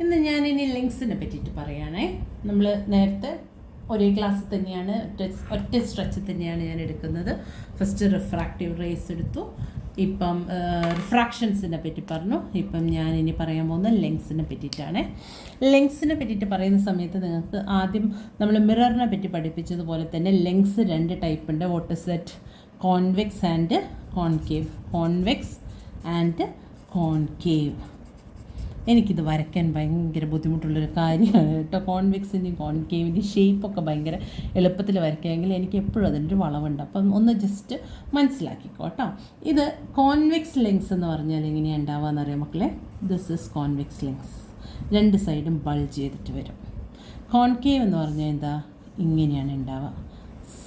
ഇന്ന് ഞാനിനി ലെങ്സിനെ പറ്റിയിട്ട് പറയുകയാണേ. നമ്മൾ നേരത്തെ ഒരേ ക്ലാസ് തന്നെയാണ്, ഒറ്റ സ്ട്രെച്ച് തന്നെയാണ് ഞാൻ എടുക്കുന്നത്. ഫസ്റ്റ് റിഫ്രാക്റ്റീവ് റേസ് എടുത്തു, ഇപ്പം റിഫ്രാക്ഷൻസിനെ പറ്റി പറഞ്ഞു. ഇപ്പം ഞാനിനി പറയാൻ പോകുന്ന ലെങ്സിനെ പറ്റിയിട്ടാണ്. ലെങ്സിനെ പറ്റിയിട്ട് പറയുന്ന സമയത്ത് നിങ്ങൾക്ക് ആദ്യം നമ്മൾ മിററിനെ പറ്റി പഠിപ്പിച്ചതുപോലെ തന്നെ ലെങ്സ് രണ്ട് ടൈപ്പ് ഉണ്ട്. What is that? Convex and concave. Convex and concave. എനിക്കിത് വരയ്ക്കാൻ ഭയങ്കര ബുദ്ധിമുട്ടുള്ളൊരു കാര്യമാണ് കേട്ടോ. കോൺവെക്സിൻ്റെയും കോൺകേവിൻ്റെയും ഷേപ്പൊക്കെ ഭയങ്കര എളുപ്പത്തിൽ വരയ്ക്കാമെങ്കിൽ എനിക്ക് എപ്പോഴും അതിനൊരു വളവുണ്ട്. അപ്പം ഒന്ന് ജസ്റ്റ് മനസ്സിലാക്കിക്കോ കേട്ടോ. ഇത് കോൺവെക്സ് ലെങ്സ് എന്ന് പറഞ്ഞാൽ എങ്ങനെയാണ് ഉണ്ടാവുക എന്നറിയാം മക്കളെ? This is convex lengths. രണ്ട് സൈഡും ബൾജ് ചെയ്തിട്ട് വരും. കോൺകേവ് എന്ന് പറഞ്ഞാൽ എന്താ? ഇങ്ങനെയാണ് ഉണ്ടാവുക.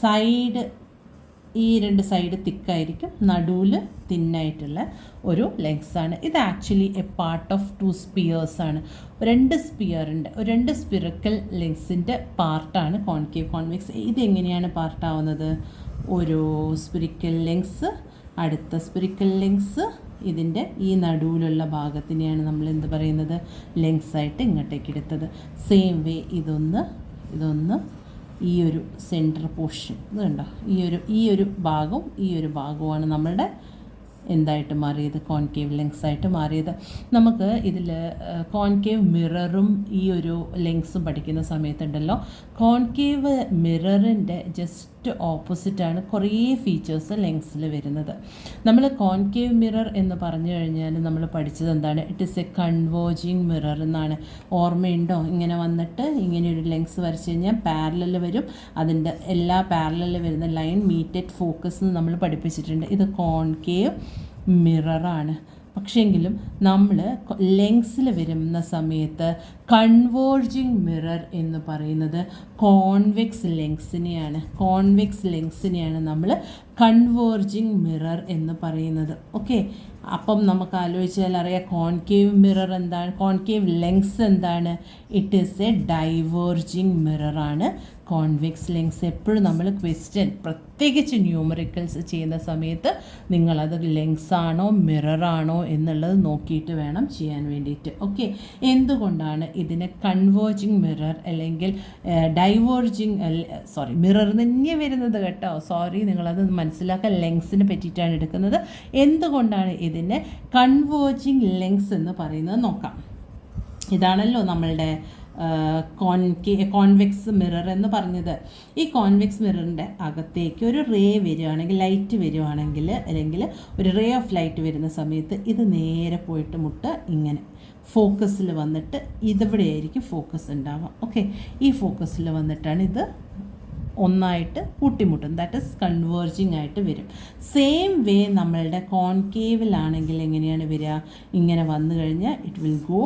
സൈഡ്, ഈ രണ്ട് സൈഡ് തിക്കായിരിക്കും, നടുവിൽ തിന്നായിട്ടുള്ള ഒരു ലെങ്സാണ്. ഇത് actually a part of two സ്പിയേഴ്സാണ്. രണ്ട് സ്പിയറുണ്ട്, രണ്ട് സ്പിറിക്കൽ ലെങ്സിൻ്റെ പാർട്ടാണ് കോൺകേവ് കോൺവെക്സ്. ഇതെങ്ങനെയാണ് പാർട്ടാവുന്നത്? ഒരു സ്പിറിക്കൽ ലെങ്സ്, അടുത്ത സ്പിറിക്കൽ ലെങ്സ്, ഇതിൻ്റെ ഈ നടുവിലുള്ള ഭാഗത്തിനെയാണ് നമ്മൾ എന്ത് പറയുന്നത്? ലെങ്സായിട്ട് ഇങ്ങോട്ടേക്ക് എടുത്തത്. സെയിം വേ ഇതൊന്ന് ഈ ഒരു സെൻറ്റർ പോർഷൻ ഇത് കണ്ടോ, ഈ ഒരു ഭാഗവുമാണ് നമ്മളുടെ എന്തായിട്ട് മാറിയത്? കോൺകേവ് ലെങ്സായിട്ട് മാറിയത്. നമുക്ക് ഇതിൽ കോൺകേവ് മിററും ഈ ഒരു ലെങ്സും പഠിക്കുന്ന സമയത്തുണ്ടല്ലോ, കോൺകേവ് മിററിൻ്റെ ജസ്റ്റ് ഓപ്പോസിറ്റാണ് കുറേ ഫീച്ചേഴ്സ് ലെങ്സിൽ വരുന്നത്. നമ്മൾ കോൺകേവ് മിറർ എന്ന് പറഞ്ഞു കഴിഞ്ഞാൽ നമ്മൾ പഠിച്ചത് എന്താണ്? It is A converging mirror എന്നാണ്. ഓർമ്മയുണ്ടോ? ഇങ്ങനെ വന്നിട്ട് ഇങ്ങനെ ഒരു ലെങ്സ് വരച്ച് കഴിഞ്ഞാൽ പാരലൽ വരും, അതിൻ്റെ എല്ലാ പാരലൽ വരുന്ന ലൈൻ മീറ്റഡ് ഫോക്കസ് എന്ന് നമ്മൾ പഠിപ്പിച്ചിട്ടുണ്ട്. ഇത് കോൺകേവ് മിററാണ്. പക്ഷേങ്കിലും നമ്മൾ ലെങ്സിൽ വരുന്ന സമയത്ത് കൺവേർജിങ് മിറർ എന്ന് പറയുന്നത് കോൺവെക്സ് ലെങ്സിനെയാണ് നമ്മൾ കൺവേർജിങ് മിറർ എന്ന് പറയുന്നത്. ഓക്കെ, അപ്പം നമുക്ക് ആലോചിച്ചാൽ അറിയാം കോൺകേവ് മിറർ എന്താണ്, കോൺകേവ് ലെങ്സ് എന്താണ്? ഇറ്റ് ഈസ് എ ഡൈവേർജിങ് മിററാണ് കോൺവെക്സ് ലെങ്സ്. എപ്പോഴും നമ്മൾ ക്വസ്റ്റ്യൻ പ്രത്യേകിച്ച് ന്യൂമറിക്കൽസ് ചെയ്യുന്ന സമയത്ത് നിങ്ങളത് ലെങ്സാണോ മിററാണോ എന്നുള്ളത് നോക്കിയിട്ട് വേണം ചെയ്യാൻ വേണ്ടിയിട്ട്. ഓക്കെ, എന്തുകൊണ്ടാണ് ഇതിനെ കൺവേർജിങ് മിറർ അല്ലെങ്കിൽ മിറർ തന്നെ വരുന്നത് കേട്ടോ. നിങ്ങളത് മനസ്സിലാക്കാൻ ലെങ്സിനെ പറ്റിയിട്ടാണ് എടുക്കുന്നത്. എന്തുകൊണ്ടാണ് ഇതിനെ കൺവേർജിങ് ലെങ്സ് എന്ന് പറയുന്നത് നോക്കാം. ഇതാണല്ലോ നമ്മളുടെ കോൺവെക്സ് മിറർ എന്ന് പറഞ്ഞത്. ഈ കോൺവെക്സ് മിററിൻ്റെ അകത്തേക്ക് ഒരു റേ വരികയാണെങ്കിൽ, ലൈറ്റ് വരികയാണെങ്കിൽ, അല്ലെങ്കിൽ ഒരു റേ ഓഫ് ലൈറ്റ് വരുന്ന സമയത്ത് ഇത് നേരെ പോയിട്ട് ഇങ്ങനെ ഫോക്കസിൽ വന്നിട്ട് ഇതിവിടെയായിരിക്കും ഫോക്കസ് ഉണ്ടാവുക. ഓക്കെ, ഈ ഫോക്കസിൽ വന്നിട്ടാണ് ഇത് ഒന്നായിട്ട് കൂട്ടിമുട്ടും. ദാറ്റ് ഇസ് കൺവേർജിങ് ആയിട്ട് വരും. സെയിം വേ നമ്മളുടെ കോൺകേവിലാണെങ്കിൽ എങ്ങനെയാണ് വരിക? ഇങ്ങനെ വന്നു കഴിഞ്ഞാൽ ഇറ്റ് വിൽ ഗോ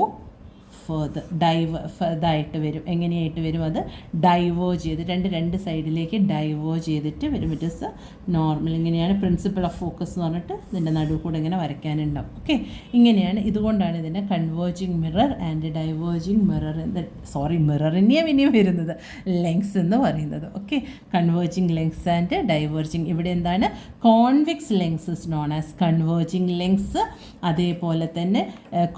ഇതായിട്ട് വരും. എങ്ങനെയായിട്ട് വരും? അത് ഡൈവേർജ് ചെയ്ത് രണ്ട് സൈഡിലേക്ക് ഡൈവേർജ് ചെയ്തിട്ട് വരും. It is normal. ഇങ്ങനെയാണ് പ്രിൻസിപ്പിൾ ഓഫ് ഫോക്കസ് എന്ന് പറഞ്ഞിട്ട് ഇതിൻ്റെ നടുവ് കൂടെ ഇങ്ങനെ വരയ്ക്കാനുണ്ടാവും. ഓക്കെ, ഇങ്ങനെയാണ്. ഇതുകൊണ്ടാണ് ഇതിനെ converging mirror and diverging mirror മിററിനെയും വരുന്നത് ലെങ്സ് എന്ന് പറയുന്നത്. Okay, converging lens and diverging. ഇവിടെ എന്താണ്? Convex lens is known as converging lens. അതേപോലെ തന്നെ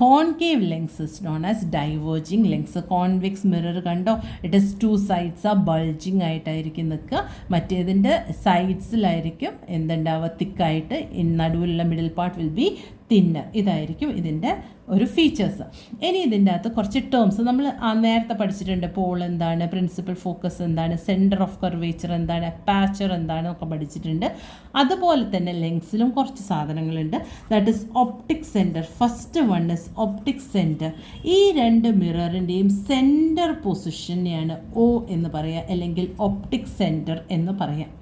concave lens is known as diverging lens. Convex mirror കണ്ടോ, ഇറ്റ് ഇസ് ടു സൈഡ്സ് ആ ബൾജിങ് ആയിട്ടായിരിക്കും നിൽക്കുക. മറ്റേതിൻ്റെ സൈഡ്സിലായിരിക്കും എന്തുണ്ടാവുക? തിക്കായിട്ട്. നടുവിലുള്ള middle part will be thinner. ഇതായിരിക്കും ഇതിൻ്റെ ഒരു ഫീച്ചേഴ്സ്. ഇനി ഇതിൻ്റെ അകത്ത് കുറച്ച് ടേംസ് നമ്മൾ നേരത്തെ പഠിച്ചിട്ടുണ്ട്. പോൾ എന്താണ്, പ്രിൻസിപ്പൽ ഫോക്കസ് എന്താണ്, സെൻറ്റർ ഓഫ് കർവേച്ചർ എന്താണ്, അപ്പാച്ചർ എന്താണ് ഒക്കെ പഠിച്ചിട്ടുണ്ട്. അതുപോലെ തന്നെ ലെങ്സിലും കുറച്ച് സാധനങ്ങളുണ്ട്. That is optic centre. First one is optic centre. ഈ രണ്ട് മിററിൻ്റെയും സെൻറ്റർ പൊസിഷനെയാണ് O എന്ന് പറയുക, അല്ലെങ്കിൽ ഒപ്റ്റിക് സെൻറ്റർ എന്ന് പറയാം.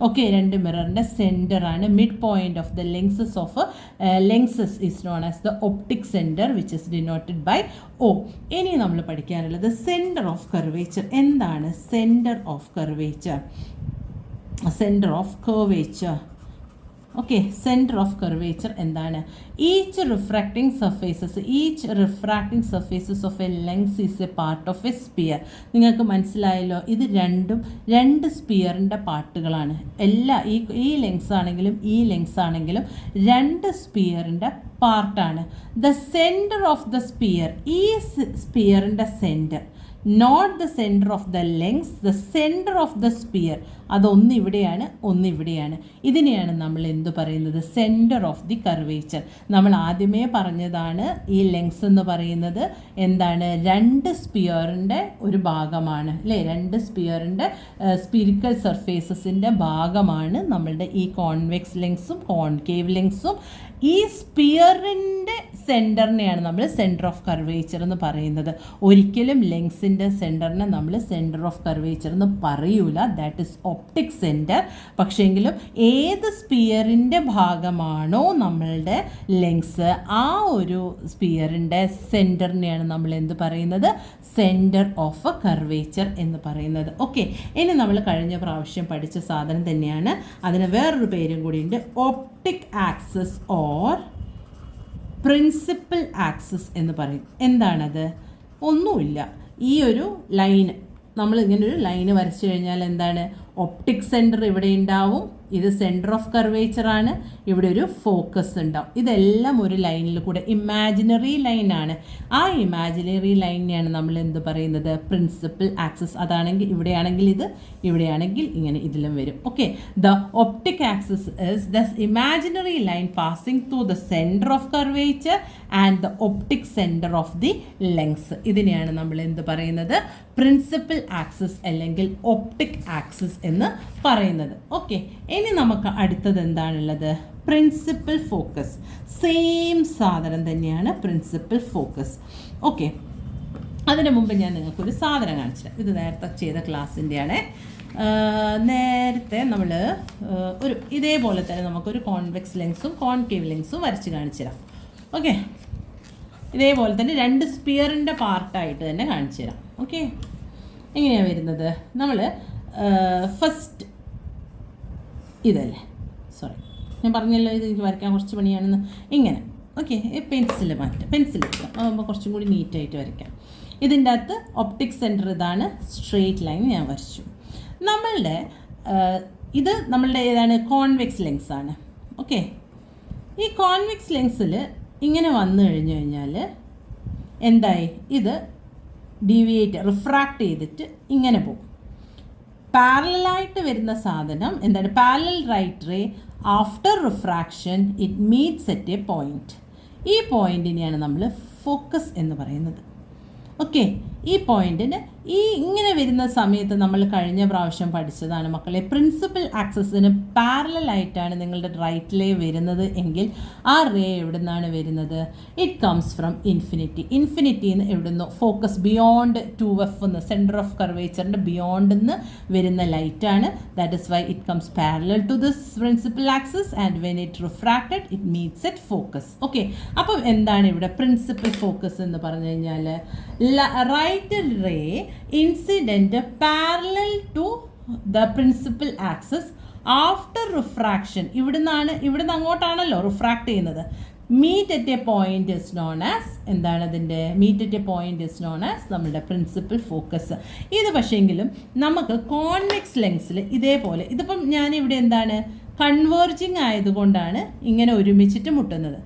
ഓക്കെ, രണ്ട് മിററിൻ്റെ സെൻറ്ററാണ്. Mid point of the lenses is known as the optic centre which is denoted by O. ഇനി നമ്മൾ പഠിക്കാനുള്ളത് സെൻറ്റർ ഓഫ് കർവേച്ചർ. എന്താണ് centre of curvature? Okay, centre of curvature എന്താണ്? Each refracting surfaces of a lens is a part of a sphere. നിങ്ങൾക്ക് മനസ്സിലായല്ലോ, ഇത് രണ്ട് സ്പിയറിൻ്റെ പാർട്ടുകളാണ്. ഈ ലെങ്സ് ആണെങ്കിലും ഈ ലെങ്സ് ആണെങ്കിലും രണ്ട് സ്പിയറിൻ്റെ പാർട്ടാണ്. The centre of the sphere, ഈ സ്പിയറിൻ്റെ centre, not the centre of the lens, the centre of the sphere. അതൊന്നിവിടെയാണ്, ഒന്നിവിടെയാണ്. ഇതിനെയാണ് നമ്മൾ എന്തു പറയുന്നത്? Centre of the curvature. നമ്മൾ ആദ്യമേ പറഞ്ഞതാണ്, ഈ ലെങ്സ് എന്ന് പറയുന്നത് എന്താണ്? രണ്ട് സ്പിയറിൻ്റെ ഒരു ഭാഗമാണ് അല്ലേ? രണ്ട് സ്പിയറിൻ്റെ സ്പിരിക്കൽ സർഫേസസിൻ്റെ ഭാഗമാണ് നമ്മളുടെ ഈ കോൺവെക്സ് ലെങ്സും കോൺകേവ് ലെങ്സും. ഈ സ്പിയറിൻ്റെ സെൻറ്ററിനെയാണ് നമ്മൾ സെൻറ്റർ ഓഫ് കർവേച്ചർ എന്ന് പറയുന്നത്. ഒരിക്കലും ലെങ്സിൻ്റെ സെൻറ്ററിനെ നമ്മൾ സെൻറ്റർ ഓഫ് കർവേച്ചർ എന്ന് പറയൂല. That is optic centre. പക്ഷേങ്കിലും ഏത് സ്പിയറിൻ്റെ ഭാഗമാണോ നമ്മളുടെ ലെങ്സ്, ആ ഒരു സ്പിയറിൻ്റെ സെൻറ്ററിനെയാണ് നമ്മൾ എന്ത് പറയുന്നത്? സെൻറ്റർ ഓഫ് എ കർവേച്ചർ എന്ന് പറയുന്നത്. ഓക്കെ, ഇനി നമ്മൾ കഴിഞ്ഞ പ്രാവശ്യം പഠിച്ച സാധനം തന്നെയാണ്. അതിന് വേറൊരു പേരും കൂടിയുണ്ട്, optic axis or principal axis എന്ന് പറയും. എന്താണത്? ഒന്നുമില്ല, ഈ ഒരു ലൈന്, നമ്മൾ ഇങ്ങനൊരു ലൈന് വരച്ചു കഴിഞ്ഞാൽ എന്താണ്? ഒപ്റ്റിക് സെൻറ്റർ ഇവിടെ ഉണ്ടാവും, ഇത് സെൻറ്റർ ഓഫ് കർവേച്ചറാണ്, ഇവിടെ ഒരു ഫോക്കസ് ഉണ്ടാവും. ഇതെല്ലാം ഒരു ലൈനിൽ കൂടെ, ഇമാജിനറി ലൈനാണ്. ആ ഇമാജിനറി ലൈനിനെയാണ് നമ്മൾ എന്ത് പറയുന്നത്? Principal axis. അതാണെങ്കിൽ ഇവിടെയാണെങ്കിൽ ഇത്, ഇവിടെയാണെങ്കിൽ ഇങ്ങനെ ഇതിലും വരും. Okay, the optic axis is the imaginary line passing through the centre of curvature and the optic centre of the lengths. ഇതിനെയാണ് നമ്മൾ എന്ത് പറയുന്നത്? പ്രിൻസിപ്പൽ ആക്സിസ് അല്ലെങ്കിൽ ഒപ്റ്റിക് ആക്സിസ് എന്ന് പറയുന്നത്. ഓക്കെ, ഇനി നമുക്ക് അടുത്തത് എന്താണുള്ളത്? Principal focus. സെയിം സാധനം തന്നെയാണ് പ്രിൻസിപ്പൽ ഫോക്കസ്. ഓക്കെ, അതിന് മുമ്പ് ഞാൻ നിങ്ങൾക്കൊരു സാധനം കാണിച്ചില്ല. ഇത് നേരത്തെ ചെയ്ത ക്ലാസ്സിൻ്റെയാണ്. നേരത്തെ നമ്മൾ ഒരു ഇതേപോലെ തന്നെ നമുക്കൊരു കോൺവെക്സ് ലെങ്സും കോൺകേവ് ലെങ്സും വരച്ച് കാണിച്ചുതരാം. ഓക്കെ, ഇതേപോലെ തന്നെ രണ്ട് സ്പിയറിൻ്റെ പാർട്ടായിട്ട് തന്നെ കാണിച്ചു തരാം. ഓക്കെ, എങ്ങനെയാണ് വരുന്നത്? നമ്മൾ ഫസ്റ്റ് ഇതല്ലേ, സോറി ഞാൻ പറഞ്ഞല്ലോ ഇത് എനിക്ക് വരയ്ക്കാൻ കുറച്ച് പണിയാണെന്ന്. ഇങ്ങനെ ഓക്കെ, പെൻസിൽ മാറ്റാം, പെൻസിൽ എടുക്കാം, അതാകുമ്പോൾ കുറച്ചും കൂടി നീറ്റായിട്ട് വരയ്ക്കാം. ഇതിൻ്റെ അകത്ത് ഒപ്റ്റിക് സെൻറ്റർ ഇതാണ്, സ്ട്രെയിറ്റ് ലൈൻ ഞാൻ വരച്ചു. നമ്മളുടെ ഇത് നമ്മളുടെ ഏതാണ്? കോൺവെക്സ് ലെങ്സ് ആണ്. ഓക്കെ, ഈ കോൺവെക്സ് ലെങ്സിൽ ഇങ്ങനെ വന്നു കഴിഞ്ഞാൽ എന്തായി? ഇത് ഡീവിയേറ്റ് റിഫ്രാക്ട് ചെയ്തിട്ട് ഇങ്ങനെ പോകും. പാരലായിട്ട് വരുന്ന സാധനം എന്താണ്? Parallel right ray after refraction it meets at a point. ഈ പോയിൻറ്റിനെയാണ് നമ്മൾ ഫോക്കസ് എന്ന് പറയുന്നത്. ഓക്കെ, ഈ പോയിൻറ്റിന് ഇങ്ങനെ വരുന്ന സമയത്ത് നമ്മൾ കഴിഞ്ഞ പ്രാവശ്യം പഠിച്ചതാണ് മക്കളെ. പ്രിൻസിപ്പൽ ആക്സിസിന് പാരലായിട്ടാണ് നിങ്ങളുടെ റൈറ്റിലേ വരുന്നത് എങ്കിൽ ആ റേ എവിടെ നിന്നാണ് വരുന്നത്? It comes from infinity. ഇൻഫിനിറ്റിന്ന് എവിടുന്നോ ഫോക്കസ് ബിയോണ്ട് 2F എന്ന്, സെൻറ്റർ ഓഫ് കർവേച്ചറിൻ്റെ ബിയോണ്ട് നിന്ന് വരുന്ന ലൈറ്റാണ്. That is why it comes parallel to this principal axis and when it refracted it meets at focus. Okay, അപ്പം എന്താണ് ഇവിടെ പ്രിൻസിപ്പൽ ഫോക്കസ് എന്ന് പറഞ്ഞു കഴിഞ്ഞാൽ? Right ray incident parallel to the principal axis after refraction. ഇവിടുന്ന് അങ്ങോട്ടാണല്ലോ refract ചെയ്യുന്നത്. Meet at a point is known as എന്താണ്? അതിൻ്റെ meet at a point is known as നമ്മുടെ പ്രിൻസിപ്പൽ ഫോക്കസ്. ഇത് പക്ഷേങ്കിലും നമുക്ക് കോൺവെക്സ് ലെങ്സിൽ ഇതേപോലെ, ഇതിപ്പം ഞാനിവിടെ എന്താണ് കൺവേർജിങ് ആയതുകൊണ്ടാണ് ഇങ്ങനെ ഒരുമിച്ചിട്ട് മുട്ടുന്നത്.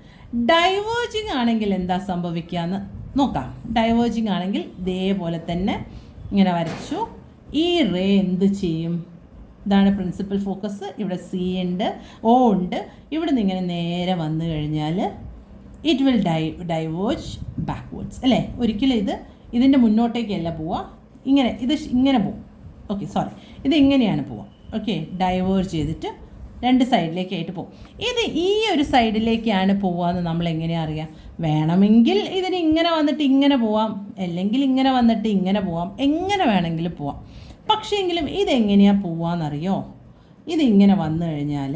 ഡൈവേർജിങ് ആണെങ്കിൽ എന്താ സംഭവിക്കുകയെന്ന് നോക്കാം. ഡൈവേർജിങ് ആണെങ്കിൽ ഇതേപോലെ തന്നെ ഇങ്ങനെ വരച്ചു. ഈ റേ എന്ത് ചെയ്യും? ഇതാണ് പ്രിൻസിപ്പൽ ഫോക്കസ്. ഇവിടെ C ഉണ്ട്, O ഉണ്ട്. ഇവിടെ നിന്ന് ഇങ്ങനെ നേരെ വന്നു കഴിഞ്ഞാൽ ഇറ്റ് വിൽ ഡൈവേർജ് ബാക്ക്വേർഡ്സ് അല്ലേ? ഒരിക്കലും ഇതിൻ്റെ മുന്നോട്ടേക്കല്ല പോവുക, ഇങ്ങനെ പോവും. ഓക്കെ, സോറി, ഇത് ഇങ്ങനെയാണ് പോവുക. ഓക്കെ, ഡൈവേർജ് ചെയ്തിട്ട് രണ്ട് സൈഡിലേക്കായിട്ട് പോകും. ഈ ഒരു സൈഡിലേക്കാണ് പോവുകയെന്ന് നമ്മൾ എങ്ങനെയാണ് അറിയാം? വേണമെങ്കിൽ ഇതിന് ഇങ്ങനെ വന്നിട്ട് ഇങ്ങനെ പോവാം, അല്ലെങ്കിൽ ഇങ്ങനെ വന്നിട്ട് ഇങ്ങനെ പോവാം, എങ്ങനെ വേണമെങ്കിലും പോവാം. പക്ഷേങ്കിലും ഇതെങ്ങനെയാണ് പോവാന്നറിയോ? ഇതിങ്ങനെ വന്നു കഴിഞ്ഞാൽ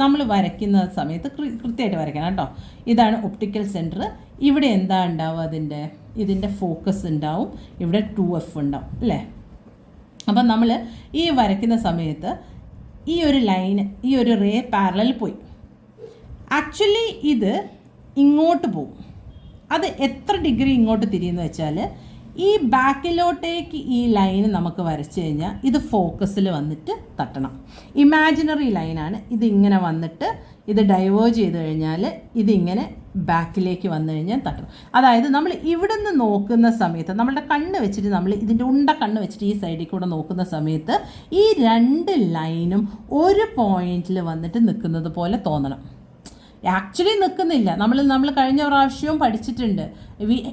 നമ്മൾ വരയ്ക്കുന്ന സമയത്ത് കൃത്യമായിട്ട് വരയ്ക്കണം കേട്ടോ. ഇതാണ് ഒപ്റ്റിക്കൽ സെൻറ്റർ. ഇവിടെ എന്താ ഉണ്ടാവുക? ഇതിൻ്റെ ഫോക്കസ് ഉണ്ടാവും. ഇവിടെ 2F ഉണ്ടാവും അല്ലേ? അപ്പം നമ്മൾ ഈ വരയ്ക്കുന്ന സമയത്ത് ഈ ഒരു ലൈന്, ഈ ഒരു റേ പാരലൽ പോയി. ആക്ച്വലി ഇത് ഇങ്ങോട്ട് പോകും. അത് എത്ര ഡിഗ്രി ഇങ്ങോട്ട് തിരിയുമെന്ന് വെച്ചാൽ ഈ ബാക്കിലോട്ടേക്ക് ഈ ലൈൻ നമുക്ക് വരച്ച് കഴിഞ്ഞാൽ ഇത് ഫോക്കസിൽ വന്നിട്ട് തട്ടണം. ഇമാജിനറി ലൈനാണ്. ഇതിങ്ങനെ വന്നിട്ട് ഇത് ഡൈവേർജ് ചെയ്ത് കഴിഞ്ഞാൽ ഇതിങ്ങനെ ബാക്കിലേക്ക് വന്നു കഴിഞ്ഞാൽ തട്ടണം. അതായത് നമ്മൾ ഇവിടെ നിന്ന് നോക്കുന്ന സമയത്ത് നമ്മളുടെ കണ്ണ് വെച്ചിട്ട് നമ്മൾ ഇതിൻ്റെ ഉണ്ട കണ്ണ് വെച്ചിട്ട് ഈ സൈഡിൽ കൂടെ നോക്കുന്ന സമയത്ത് ഈ രണ്ട് ലൈനും ഒരു പോയിന്റിൽ വന്നിട്ട് നിൽക്കുന്നത് പോലെ തോന്നണം. ആക്ച്വലി നിൽക്കുന്നില്ല. നമ്മൾ കഴിഞ്ഞ പ്രാവശ്യവും പഠിച്ചിട്ടുണ്ട്.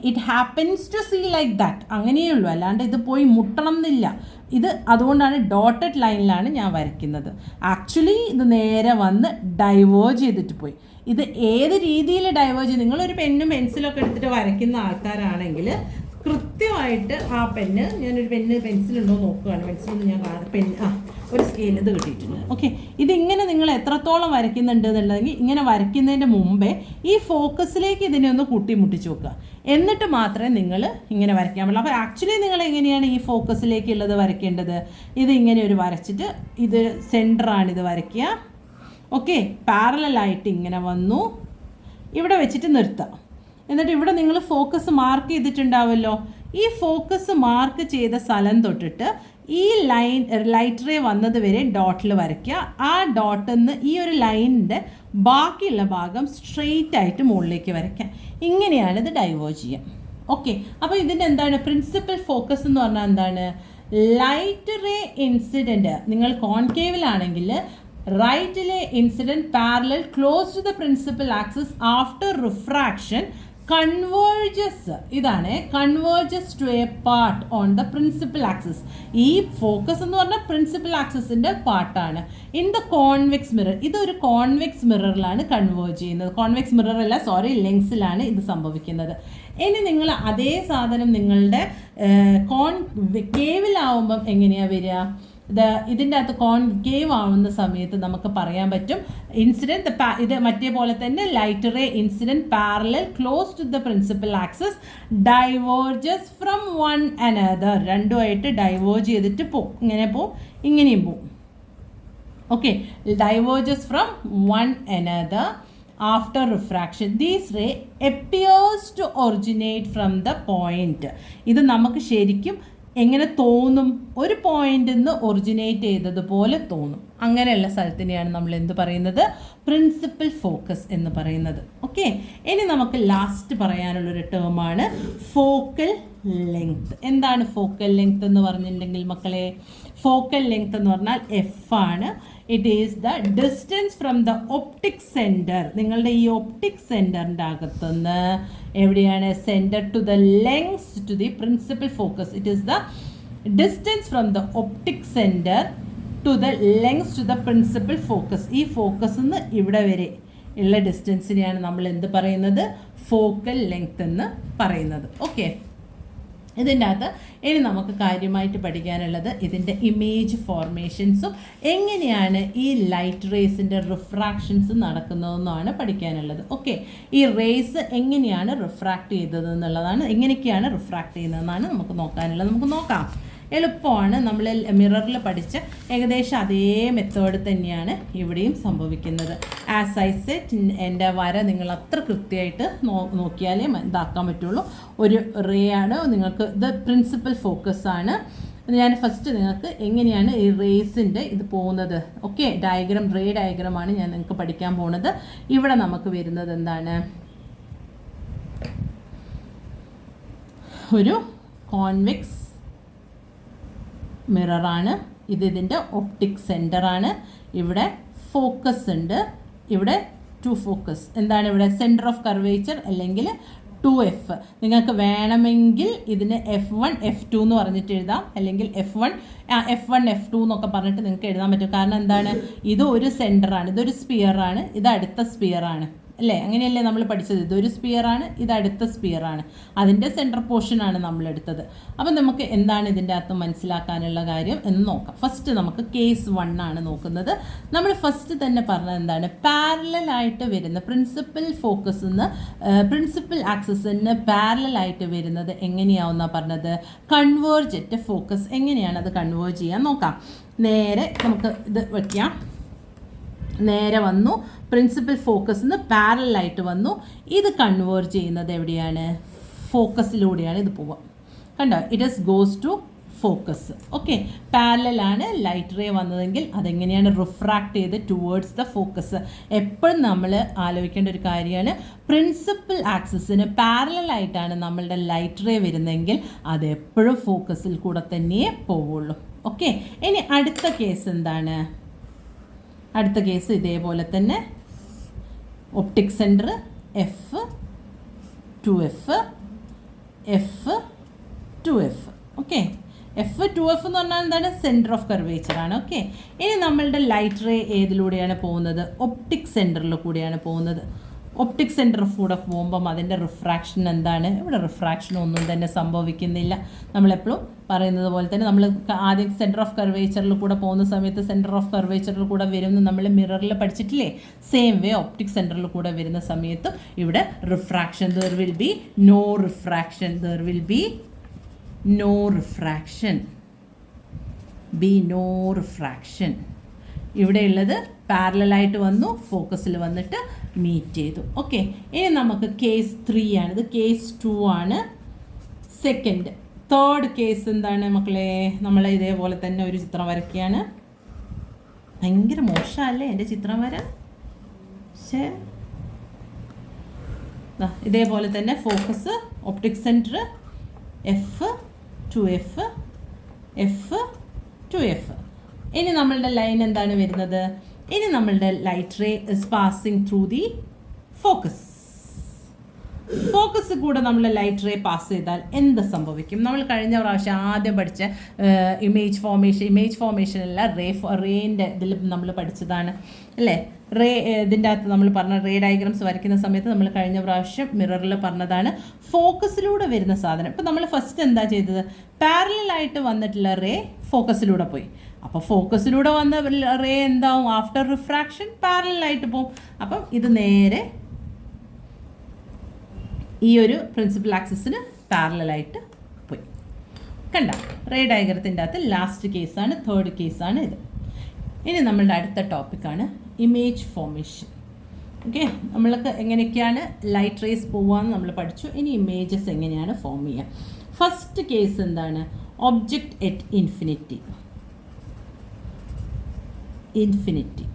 It happens to see like that, അങ്ങനെയേ ഉള്ളൂ. അല്ലാണ്ട് ഇത് പോയി മുട്ടണം എന്നില്ല. ഇത് അതുകൊണ്ടാണ് ഡോട്ടഡ് ലൈനിലാണ് ഞാൻ വരയ്ക്കുന്നത്. ആക്ച്വലി ഇത് നേരെ വന്ന് ഡൈവേർജ് ചെയ്തിട്ട് പോയി. ഇത് ഏത് രീതിയിൽ ഡൈവേർജ് ചെയ്ത്, നിങ്ങളൊരു പെന്നും പെൻസിലൊക്കെ എടുത്തിട്ട് വരയ്ക്കുന്ന ആൾക്കാരാണെങ്കിൽ കൃത്യമായിട്ട് ആ പെന്ന്, ഞാനൊരു പെൻസിലുണ്ടോ നോക്കുകയാണ്. പെൻസിലൊന്നും ഞാൻ ഒരു സ്കെയിൽ ഇത് കിട്ടിയിട്ടുണ്ട്. ഓക്കെ, ഇതിങ്ങനെ നിങ്ങൾ എത്രത്തോളം വരയ്ക്കുന്നുണ്ട് എന്നുള്ളതെങ്കിൽ ഇങ്ങനെ വരയ്ക്കുന്നതിൻ്റെ മുമ്പേ ഈ ഫോക്കസിലേക്ക് ഇതിനെ ഒന്ന് കൂട്ടിമുട്ടിച്ച് വെക്കുക. എന്നിട്ട് മാത്രമേ നിങ്ങൾ ഇങ്ങനെ വരയ്ക്കാൻ പാടുള്ളൂ. അപ്പോൾ ആക്ച്വലി നിങ്ങൾ എങ്ങനെയാണ് ഈ ഫോക്കസിലേക്കുള്ളത് വരയ്ക്കേണ്ടത്? ഇത് ഇങ്ങനെ ഒരു വരച്ചിട്ട് ഇത് സെൻറ്ററാണിത് വരയ്ക്കുക. ഓക്കെ, പാരലലായിട്ട് ഇങ്ങനെ വന്നു ഇവിടെ വെച്ചിട്ട് നിർത്താം. എന്നിട്ട് ഇവിടെ നിങ്ങൾ ഫോക്കസ് മാർക്ക് ചെയ്തിട്ടുണ്ടാവുമല്ലോ. ഈ ഫോക്കസ് മാർക്ക് ചെയ്ത സ്ഥലം തൊട്ടിട്ട് ഈ ലൈറ്റ് റേ വന്നത് വരെ ഡോട്ടിൽ വരയ്ക്കുക. ആ ഡോട്ടിൽ നിന്ന് ഈ ഒരു ലൈനിൻ്റെ ബാക്കിയുള്ള ഭാഗം സ്ട്രെയിറ്റ് ആയിട്ട് മുകളിലേക്ക് വരയ്ക്കാം. ഇങ്ങനെയാണ് ഇത് ഡൈവേർജ് ചെയ്യുക. ഓക്കെ, അപ്പോൾ ഇതിൻ്റെ എന്താണ് പ്രിൻസിപ്പൽ ഫോക്കസ് എന്ന് പറഞ്ഞാൽ എന്താണ്? ലൈറ്റ് റേ ഇൻസിഡൻറ്റ് നിങ്ങൾ കോൺകേവിലാണെങ്കിൽ റൈറ്റിലെ incident parallel close to the principal axis after refraction converges, ഇതാണ് converges to a part on the principal axis. ഈ ഫോക്കസ് എന്ന് പറഞ്ഞാൽ പ്രിൻസിപ്പൽ ആക്സിസിൻ്റെ പാർട്ടാണ്. ഇൻ ദ കോൺവെക്സ് മിറർ, ഇതൊരു കോൺവെക്സ് മിററിലാണ് കൺവേർജ് ചെയ്യുന്നത്. കോൺവെക്സ് മിറർ അല്ല, സോറി, ലെൻസിലാണ് ഇത് സംഭവിക്കുന്നത്. ഇനി നിങ്ങൾ അതേ സാധനം നിങ്ങളുടെ കേവിലാവുമ്പം എങ്ങനെയാണ് വരിക? ഇതിൻ്റെ അകത്ത് കോൺകേവ് ആവുന്ന സമയത്ത് നമുക്ക് പറയാൻ പറ്റും ഇൻസിഡൻറ്റ് ഇത് മറ്റേ പോലെ തന്നെ light ray incident parallel close to the principal axis diverges from one another. രണ്ടുമായിട്ട് ഡൈവേർജ് ചെയ്തിട്ട് പോവും. ഇങ്ങനെ പോവും, ഇങ്ങനെയും പോവും. Okay, diverges from one another after refraction. This ray appears to originate from the point. ഇത് നമുക്ക് ശരിക്കും എങ്ങനെ തോന്നും? ഒരു പോയിന്റിൽ നിന്ന് ഒറിജിനേറ്റ് ചെയ്തതുപോലെ തോന്നും. അങ്ങനെയുള്ള സ്ഥലത്തിനെയാണ് നമ്മൾ എന്ത് പറയുന്നത്? പ്രിൻസിപ്പൽ ഫോക്കസ് എന്ന് പറയുന്നത്. ഓക്കെ, ഇനി നമുക്ക് ലാസ്റ്റ് പറയാനുള്ളൊരു ടേമാണ് ഫോക്കൽ ലെങ്ത്. എന്താണ് ഫോക്കൽ ലെങ്ത് എന്ന് പറഞ്ഞിട്ടുണ്ടെങ്കിൽ മക്കളെ, ഫോക്കൽ ലെങ്ത് എന്ന് പറഞ്ഞാൽ എഫ് ആണ്. It is the distance from the optic centre. നിങ്ങളുടെ ഈ ഒപ്റ്റിക് സെൻറ്ററിൻ്റെ അകത്തുനിന്ന് എവിടെയാണ്? Centre to the lens to the principal focus. It is the distance from the optic centre to the lens to the principal focus. ഈ focus നിന്ന് ഇവിടെ വരെ ഉള്ള ഡിസ്റ്റൻസിനെയാണ് നമ്മൾ എന്ത് പറയുന്നത്? ഫോക്കൽ ലെങ്ത് എന്ന് പറയുന്നത്. ഓക്കെ, ഇതിൻ്റെ അകത്ത് ഇനി നമുക്ക് കാര്യമായിട്ട് പഠിക്കാനുള്ളത് ഇതിൻ്റെ ഇമേജ് ഫോർമേഷൻസും എങ്ങനെയാണ് ഈ ലൈറ്റ് റേസിൻ്റെ റിഫ്രാക്ഷൻസ് നടക്കുന്നതെന്നാണ് പഠിക്കാനുള്ളത്. ഓക്കെ, ഈ റേസ് എങ്ങനെയാണ് റിഫ്രാക്ട് ചെയ്തതെന്നുള്ളതാണ്, എങ്ങനെയൊക്കെയാണ് റിഫ്രാക്ട് ചെയ്യുന്നതെന്നാണ് നമുക്ക് നോക്കാനുള്ളത്. നമുക്ക് നോക്കാം. എളുപ്പമാണ്. നമ്മൾ മിററിൽ പഠിച്ച ഏകദേശം അതേ മെത്തേഡ് തന്നെയാണ് ഇവിടെയും സംഭവിക്കുന്നത്. ആസ് ഐ സെറ്റ്, എൻ്റെ വര നിങ്ങൾ അത്ര കൃത്യമായിട്ട് നോക്കിയാലേ ഇതാക്കാൻ പറ്റുള്ളൂ. ഒരു റേ ആണ്, നിങ്ങൾക്ക് ഇത് പ്രിൻസിപ്പൽ ഫോക്കസ് ആണ്. ഞാൻ ഫസ്റ്റ് നിങ്ങൾക്ക് എങ്ങനെയാണ് ഈ റേസിൻ്റെ ഇത് പോകുന്നത്, ഓക്കെ, ഡയഗ്രാം, റേ ഡയഗ്രാമാണ് ഞാൻ നിങ്ങൾക്ക് പഠിക്കാൻ പോകുന്നത്. ഇവിടെ നമുക്ക് വരുന്നത് എന്താണ്? ഒരു കോൺവെക്സ് മിററാണ്. ഇതിൻ്റെ ഒപ്റ്റിക് സെൻറ്ററാണ്. ഇവിടെ ഫോക്കസ് ഉണ്ട്, ഇവിടെ ടു ഫോക്കസ്. എന്താണ് ഇവിടെ? സെൻറ്റർ ഓഫ് കർവേച്ചർ അല്ലെങ്കിൽ 2F. നിങ്ങൾക്ക് വേണമെങ്കിൽ ഇതിന് F1 F2 എന്ന് പറഞ്ഞിട്ട് എഴുതാം, അല്ലെങ്കിൽ F1 F2 എന്നൊക്കെ പറഞ്ഞിട്ട് നിങ്ങൾക്ക് എഴുതാൻ പറ്റും. കാരണം എന്താണ്? ഇത് ഒരു സെൻറ്ററാണ്, ഇതൊരു സ്പിയറാണ്, ഇത് അടുത്ത സ്പിയറാണ് അല്ലേ? അങ്ങനെയല്ലേ നമ്മൾ പഠിച്ചത്? ഇതൊരു സ്പിയറാണ്, ഇത് അടുത്ത സ്പിയറാണ്, അതിൻ്റെ സെൻറ്റർ പോർഷനാണ് നമ്മൾ എടുത്തത്. അപ്പം നമുക്ക് എന്താണ് ഇതിൻ്റെ അകത്ത് മനസ്സിലാക്കാനുള്ള കാര്യം എന്ന് നോക്കാം. ഫസ്റ്റ് നമുക്ക് കേസ് 1 ആണ് നോക്കുന്നത്. നമ്മൾ ഫസ്റ്റ് തന്നെ പറഞ്ഞത് എന്താണ്? പാരലലായിട്ട് വരുന്ന പ്രിൻസിപ്പൽ ഫോക്കസ് നിന്ന് പ്രിൻസിപ്പൽ ആക്സിസിന് പാരലലായിട്ട് വരുന്നത് എങ്ങനെയാവുന്ന പറഞ്ഞത്? കൺവേർജറ്റ് ഫോക്കസ്. എങ്ങനെയാണ് അത് കൺവേർജ് ചെയ്യാൻ നോക്കാം. നേരെ നമുക്ക് ഇത് വയ്ക്കാം. നേരെ വന്നു പ്രിൻസിപ്പൽ ഫോക്കസിൽ നിന്ന് പാരലായിട്ട് വന്നു. ഇത് കൺവേർട്ട് ചെയ്യുന്നത് എവിടെയാണ്? ഫോക്കസിലൂടെയാണ് ഇത് പോവുക. കണ്ടോ, it is goes to focus. Okay, പാരലാണ് ലൈറ്റ് റേ വന്നതെങ്കിൽ അതെങ്ങനെയാണ് റിഫ്രാക്ട് ചെയ്ത് ടുവേർഡ്സ് ദ ഫോക്കസ്. എപ്പോഴും നമ്മൾ ആലോചിക്കേണ്ട ഒരു കാര്യമാണ്, പ്രിൻസിപ്പൽ ആക്സിസിന് പാരലായിട്ടാണ് നമ്മളുടെ ലൈറ്റ് റേ വരുന്നതെങ്കിൽ അതെപ്പോഴും ഫോക്കസിൽ കൂടെ തന്നെയേ പോവുള്ളൂ. ഓക്കെ, ഇനി അടുത്ത കേസ് എന്താണ്? അടുത്ത കേസ് ഇതേപോലെ തന്നെ optic centre F to F, F to F. Okay, F to F എന്ന് പറഞ്ഞാൽ എന്താണ്? സെൻറ്റർ ഓഫ് കർവേച്ചർ ആണ്. ഓക്കെ, ഇനി നമ്മളുടെ ലൈറ്റ് റേ ഏതിലൂടെയാണ് പോകുന്നത്? ഒപ്റ്റിക് സെൻറ്ററിൽ കൂടെയാണ് പോകുന്നത്. ഒപ്റ്റിക് സെൻറ്റർ കൂടെ പോകുമ്പം അതിൻ്റെ റിഫ്രാക്ഷൻ എന്താണ്? ഇവിടെ റിഫ്രാക്ഷൻ ഒന്നും തന്നെ സംഭവിക്കുന്നില്ല. നമ്മളെപ്പോഴും പറയുന്നത് പോലെ തന്നെ നമ്മൾ ആദ്യം സെൻറ്റർ ഓഫ് കർവേച്ചറിൽ കൂടെ പോകുന്ന സമയത്ത് സെൻറ്റർ ഓഫ് കർവേച്ചറിൽ കൂടെ വരുന്ന നമ്മൾ മിററിൽ പഠിച്ചിട്ടില്ലേ? സെയിം വേ ഒപ്റ്റിക് സെൻറ്ററിൽ കൂടെ വരുന്ന സമയത്തും ഇവിടെ refraction, there will be no refraction, there will be no refraction, be no refraction. ഇവിടെയുള്ളത് പാരലായിട്ട് വന്നു, ഫോക്കസിൽ വന്നിട്ട് മീറ്റ് ചെയ്തു. ഓക്കെ, ഇനി നമുക്ക് കേസ് 3 ആണ്. ഇത് കേസ് 2 ആണ്. സെക്കൻഡ്, തേർഡ് കേസ് എന്താണ് മക്കളെ? നമ്മൾ ഇതേപോലെ തന്നെ ഒരു ചിത്രം വരയ്ക്കുകയാണ്. ഭയങ്കര മോശമല്ലേ എൻ്റെ ചിത്രം വര? പക്ഷേ ഇതേപോലെ തന്നെ focus, optic centre, F to F, F to F. ഇനി നമ്മളുടെ ലൈൻ എന്താണ് വരുന്നത്? ഇനി നമ്മളുടെ light ray is passing through the focus. Focus കൂടെ നമ്മൾ ലൈറ്റ് റേ പാസ് ചെയ്താൽ എന്ത് സംഭവിക്കും? നമ്മൾ കഴിഞ്ഞ പ്രാവശ്യം ആദ്യം പഠിച്ച ഇമേജ് ഫോർമേഷൻ അല്ല, റേൻ്റെ ഇതിൽ നമ്മൾ പഠിച്ചതാണ് അല്ലേ? റേ ഇതിൻ്റെ അകത്ത് നമ്മൾ പറഞ്ഞ റേ ഡയഗ്രാംസ് വരയ്ക്കുന്ന സമയത്ത് നമ്മൾ കഴിഞ്ഞ പ്രാവശ്യം മിററിൽ പറഞ്ഞതാണ് ഫോക്കസിലൂടെ വരുന്ന സാധനം. ഇപ്പം നമ്മൾ ഫസ്റ്റ് എന്താ ചെയ്തത്? പാരലായിട്ട് വന്നിട്ടുള്ള റേ ഫോക്കസിലൂടെ പോയി. അപ്പോൾ ഫോക്കസിലൂടെ വന്ന റേ എന്താവും? ആഫ്റ്റർ റിഫ്രാക്ഷൻ പാരലായിട്ട് പോകും. അപ്പം ഇത് നേരെ ഈ ഒരു പ്രിൻസിപ്പൽ ആക്സിസിന് പാരലായിട്ട് പോയി. കണ്ട, റേ ഡയഗ്രത്തിൻ്റെ അകത്ത് ലാസ്റ്റ് കേസാണ്, തേർഡ് കേസാണ് ഇത്. ഇനി നമ്മളുടെ അടുത്ത ടോപ്പിക്കാണ് ഇമേജ് ഫോർമേഷൻ. ഓക്കെ, നമ്മൾക്ക് എങ്ങനെയൊക്കെയാണ് ലൈറ്റ് റേസ് പോവാന്ന് നമ്മൾ പഠിച്ചു. ഇനി ഇമേജസ് എങ്ങനെയാണ് ഫോം ചെയ്യുക. ഫസ്റ്റ് കേസ് എന്താണ്? Object at infinity. ഇൻഫിനിറ്റി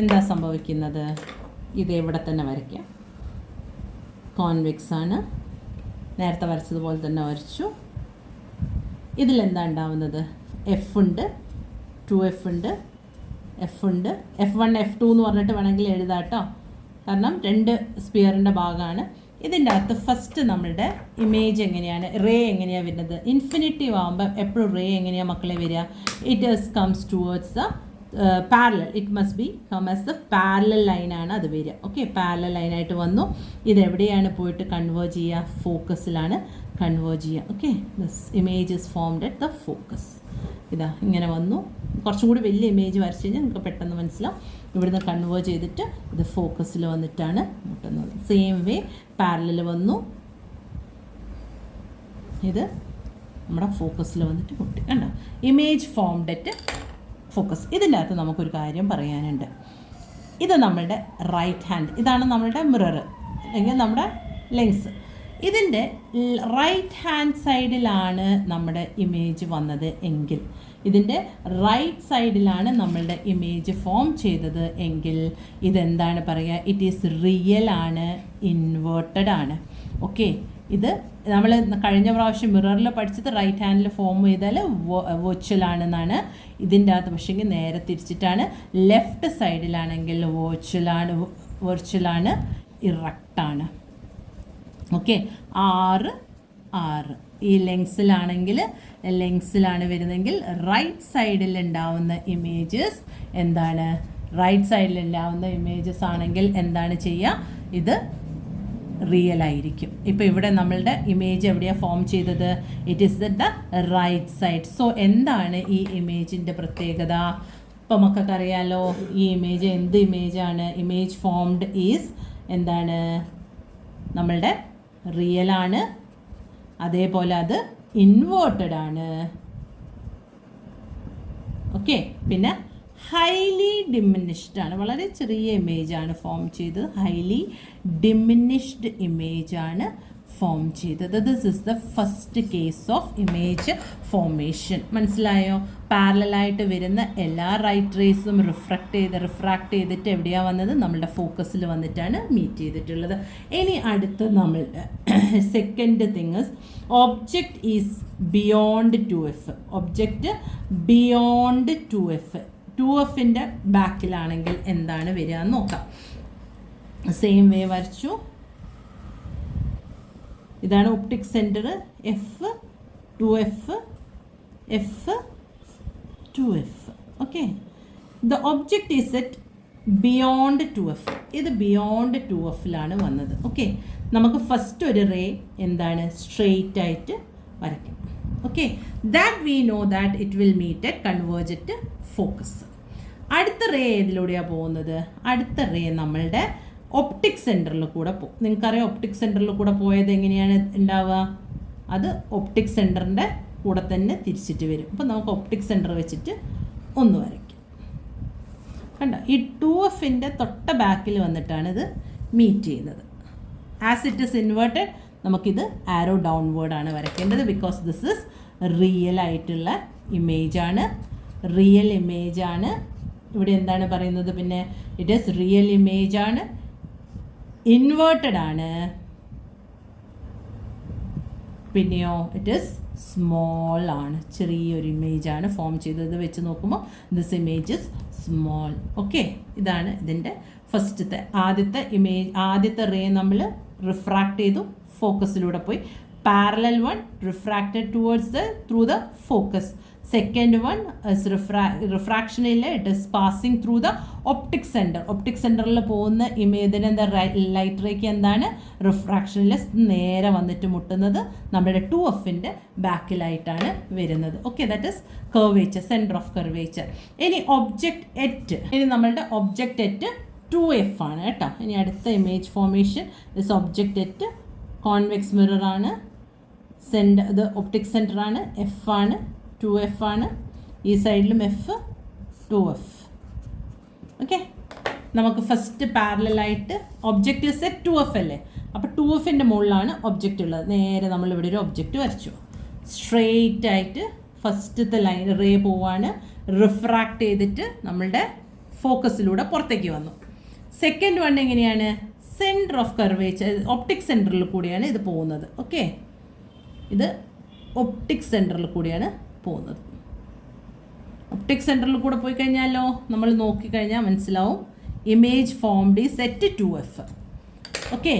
എന്താ സംഭവിക്കുന്നത്? ഇത് ഇവിടെ തന്നെ വരയ്ക്കാം. കോൺവെക്സ് ആണ്, നേരത്തെ വരച്ചതുപോലെ തന്നെ വരച്ചു. ഇതിലെന്താ ഉണ്ടാവുന്നത്? എഫ് ഉണ്ട്, 2F ഉണ്ട്, എഫ് ഉണ്ട്, F1 F2 എന്ന് പറഞ്ഞിട്ട് വേണമെങ്കിൽ എഴുതാം കേട്ടോ, കാരണം രണ്ട് സ്പിയറിൻ്റെ ഭാഗമാണ്. ഇതിൻ്റെ അകത്ത് ഫസ്റ്റ് നമ്മളുടെ ഇമേജ് എങ്ങനെയാണ്, റേ എങ്ങനെയാണ് വരുന്നത്? ഇൻഫിനിറ്റീവ് ആകുമ്പോൾ എപ്പോഴും റേ എങ്ങനെയാണ് മക്കളെ വരിക? It comes towards the parallel. It must be come as the parallel ലൈനാണ് അത് വരിക. ഓക്കെ, പാരലൽ ലൈനായിട്ട് വന്നു. ഇതെവിടെയാണ് പോയിട്ട് കൺവേർജ് ചെയ്യുക? ഫോക്കസിലാണ് കൺവേർജ് ചെയ്യുക. Okay, this image is formed at the focus. ഇതാ ഇങ്ങനെ വന്നു. കുറച്ചും കൂടി വലിയ ഇമേജ് വരച്ച് കഴിഞ്ഞാൽ നമുക്ക് പെട്ടെന്ന് മനസ്സിലാവും. ഇവിടുന്ന് കൺവേർട്ട് ചെയ്തിട്ട് ഇത് ഫോക്കസിൽ വന്നിട്ടാണ് മുട്ടുന്നത്. സെയിം വേ പാരലൽ വന്നു, ഇത് നമ്മുടെ ഫോക്കസിൽ വന്നിട്ട് മുട്ടി. കണ്ടോ, ഇമേജ് ഫോംഡ് അറ്റ് ഫോക്കസ്. ഇതിൻ്റെ അകത്ത് നമുക്കൊരു കാര്യം പറയാനുണ്ട്. ഇത് നമ്മളുടെ റൈറ്റ് ഹാൻഡ്, ഇതാണ് നമ്മളുടെ മിറർ അല്ലെങ്കിൽ നമ്മുടെ ലെൻസ്. ഇതിൻ്റെ റൈറ്റ് ഹാൻഡ് സൈഡിലാണ് നമ്മുടെ ഇമേജ് വന്നത് എങ്കിൽ, ഇതിൻ്റെ റൈറ്റ് സൈഡിലാണ് നമ്മളുടെ ഇമേജ് ഫോം ചെയ്തത് എങ്കിൽ ഇതെന്താണ് പറയുക? ഇറ്റ് ഈസ് റിയൽ ആണ്, ഇൻവേർട്ടഡ് ആണ്. ഓക്കെ, ഇത് നമ്മൾ കഴിഞ്ഞ പ്രാവശ്യം മിററിൽ പഠിച്ചത് റൈറ്റ് ഹാൻഡിൽ ഫോം ചെയ്താൽ വെർച്വൽ ആണെന്നാണ്. ഇതിൻ്റെ അകത്ത് പക്ഷേങ്കിൽ നേരെ തിരിച്ചിട്ടാണ്. ലെഫ്റ്റ് സൈഡിലാണെങ്കിൽ വെർച്വലാണ്, ഇറക്റ്റാണ്. ഓക്കെ, 6 ഈ ലെങ്സിലാണ് വരുന്നതെങ്കിൽ റൈറ്റ് സൈഡിൽ ഉണ്ടാവുന്ന ഇമേജസ് എന്താണ്? റൈറ്റ് സൈഡിൽ ഉണ്ടാവുന്ന ഇമേജസ് ആണെങ്കിൽ എന്താണ് ചെയ്യുക? ഇത് റിയൽ ആയിരിക്കും. ഇപ്പോൾ ഇവിടെ നമ്മളുടെ ഇമേജ് എവിടെയാണ് ഫോം ചെയ്തത്? It is the right side. So എന്താണ് ഈ ഇമേജിൻ്റെ പ്രത്യേകത? ഇപ്പോൾ മക്കൾക്കറിയാലോ ഈ ഇമേജ് എന്ത് ഇമേജാണ്? ഇമേജ് ഫോംഡ് ഈസ് എന്താണ്? നമ്മളുടെ റിയലാണ്, അതേപോലെ അത് ഇൻവേർട്ടഡ് ആണ്. ഓക്കെ. പിന്നെ ഹൈലി ഡിമിനിഷ്ഡ് ആണ്, വളരെ ചെറിയ ഇമേജാണ് ഫോം ചെയ്തത്. ഹൈലി ഡിമിനിഷ്ഡ് ഇമേജാണ് ഫോം ചെയ്തത്. This is the first case of image formation. മനസ്സിലായോ? പാരലായിട്ട് വരുന്ന എല്ലാ റൈറ്റ് റേസും റിഫ്രാക്ട് ചെയ്തിട്ട് എവിടെയാണ് വന്നത്? നമ്മളുടെ ഫോക്കസിൽ വന്നിട്ടാണ് മീറ്റ് ചെയ്തിട്ടുള്ളത്. ഇനി അടുത്ത് നമ്മളുടെ second thing is object is beyond 2f. Object beyond 2f. 2fൻ്റെ ബാക്കിലാണെങ്കിൽ എന്താണ് വരിക എന്ന് നോക്കാം. സെയിം വേ വരച്ചു. ഇതാണ് optic centre. F 2f, F 2f. Okay. The object is set beyond 2f. ഇത് ബിയോണ്ട് 2fലാണ് വന്നത്. ഓക്കെ. നമുക്ക് ഫസ്റ്റ് ഒരു റേ എന്താണ് സ്ട്രെയിറ്റ് ആയിട്ട് വരയ്ക്കാം. Okay. That we know that it will meet a convergent focus. അടുത്ത റേ ഏതിലൂടെയാണ് പോകുന്നത്? അടുത്ത റേ നമ്മളുടെ ഒപ്റ്റിക് സെൻറ്ററിൽ കൂടെ പോകും. നിങ്ങൾക്കറിയാം ഒപ്റ്റിക് സെൻറ്ററിൽ കൂടെ പോയത് എങ്ങനെയാണ് ഉണ്ടാവുക? അത് ഒപ്റ്റിക് സെൻറ്ററിൻ്റെ കൂടെ തന്നെ തിരിച്ചിട്ട് വരും. അപ്പോൾ നമുക്ക് ഒപ്റ്റിക് സെൻറ്റർ വെച്ചിട്ട് ഒന്ന് വരയ്ക്കാം. കണ്ടോ? ഈ 2fൻ്റെ തൊട്ട ബാക്കിൽ വന്നിട്ടാണ് ഇത് മീറ്റ് ചെയ്യുന്നത്. ആസ് ഇറ്റ് ഇസ് ഇൻവേർട്ടഡ് നമുക്കിത് ആരോ ഡൗൺവേർഡാണ് വരയ്ക്കേണ്ടത്. ബിക്കോസ് ദിസ് ഇസ് റിയൽ ആയിട്ടുള്ള ഇമേജാണ്. റിയൽ ഇമേജാണ്. ഇവിടെ എന്താണ് പറയുന്നത്? പിന്നെ ഇറ്റ് ഈസ് റിയൽ ഇമേജാണ്, ഇൻവേർട്ടഡ് ആണ്. പിന്നെയോ ഇറ്റ് ഈസ് സ്മോൾ ആണ്, ചെറിയൊരു ഇമേജാണ് ഫോം ചെയ്തത്. വെച്ച് നോക്കുമ്പോൾ this image is small. Okay. ഇതാണ് ഇതിൻ്റെ ഫസ്റ്റത്തെ ആദ്യത്തെ റേ നമ്മൾ റിഫ്രാക്ട് ചെയ്തു, ഫോക്കസിലൂടെ പോയി. Parallel one refracted towards through the focus. Second one is refraction ഇല്ല, it is passing through the optic centre. Optic സെൻറ്ററിൽ പോകുന്ന ഇമേജിന് എന്താ ലൈറ്റ് റേക്ക് എന്താണ് റിഫ്രാക്ഷനിൽ നേരെ വന്നിട്ട് മുട്ടുന്നത് നമ്മുടെ 2fൻ്റെ ബാക്കിലായിട്ടാണ് വരുന്നത്. Okay. That is curvature, centre of curvature. ഇനി ഒബ്ജക്റ്റ് എറ്റ്. ഇനി നമ്മളുടെ ഒബ്ജക്റ്റ് എറ്റ് 2f ആണ് കേട്ടോ. ഇനി അടുത്ത image formation is object at convex mirror ആണ്. ഇത് ഒപ്റ്റിക് സെൻറ്റർ ആണ്, എഫ് ആണ്, 2f ആണ്. ഈ സൈഡിലും എഫ് 2f. ഓക്കെ. നമുക്ക് ഫസ്റ്റ് പാരലായിട്ട് ഒബ്ജക്റ്റ് സെറ്റ് 2f അല്ലേ? അപ്പോൾ 2fൻ്റെ മുകളിലാണ് ഒബ്ജക്റ്റ് ഉള്ളത്. നേരെ നമ്മളിവിടെ ഒരു ഒബ്ജക്റ്റ് വരച്ചു. സ്ട്രെയിറ്റ് ആയിട്ട് ഫസ്റ്റത്തെ ലൈൻ റേ പോവാണ്, റിഫ്രാക്ട് ചെയ്തിട്ട് നമ്മളുടെ ഫോക്കസിലൂടെ പുറത്തേക്ക് വന്നു. സെക്കൻഡ് വൺ എങ്ങനെയാണ്? സെൻറ്റർ ഓഫ് കർവേച്ചർ, ഒപ്റ്റിക് സെൻറ്ററിൽ കൂടിയാണ് ഇത് പോകുന്നത്. ഓക്കെ. ഇത് ഒപ്റ്റിക് സെൻറ്ററിൽ കൂടിയാണ് പോകുന്നത്. ഒപ്റ്റിക് സെൻറ്ററിൽ കൂടെ പോയി കഴിഞ്ഞാലോ നമ്മൾ നോക്കിക്കഴിഞ്ഞാൽ മനസ്സിലാവും ഇമേജ് ഫോംഡ് ഈ സെറ്റ് 2f. ഓക്കെ.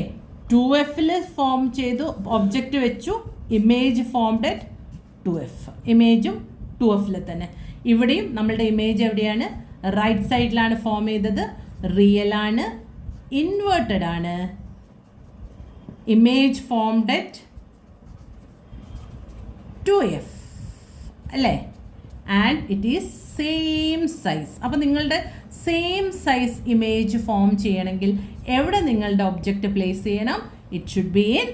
2fൽ ഫോം ചെയ്തു, ഒബ്ജക്റ്റ് വെച്ചു, ഇമേജ് ഫോംഡ് അറ്റ് 2f. ഇമേജും 2fൽ തന്നെ. ഇവിടെയും നമ്മളുടെ ഇമേജ് എവിടെയാണ്? റൈറ്റ് സൈഡിലാണ് ഫോം ചെയ്തത്. റിയൽ ആണ്, ഇൻവേർട്ടഡ് ആണ്, ഇമേജ് ഫോംഡ് അറ്റ് 2f അല്ലേ? And it is same size. അപ്പോൾ നിങ്ങളുടെ സെയിം സൈസ് ഇമേജ് ഫോം ചെയ്യണമെങ്കിൽ എവിടെ നിങ്ങളുടെ ഒബ്ജക്റ്റ് പ്ലേസ് ചെയ്യണം? It should be in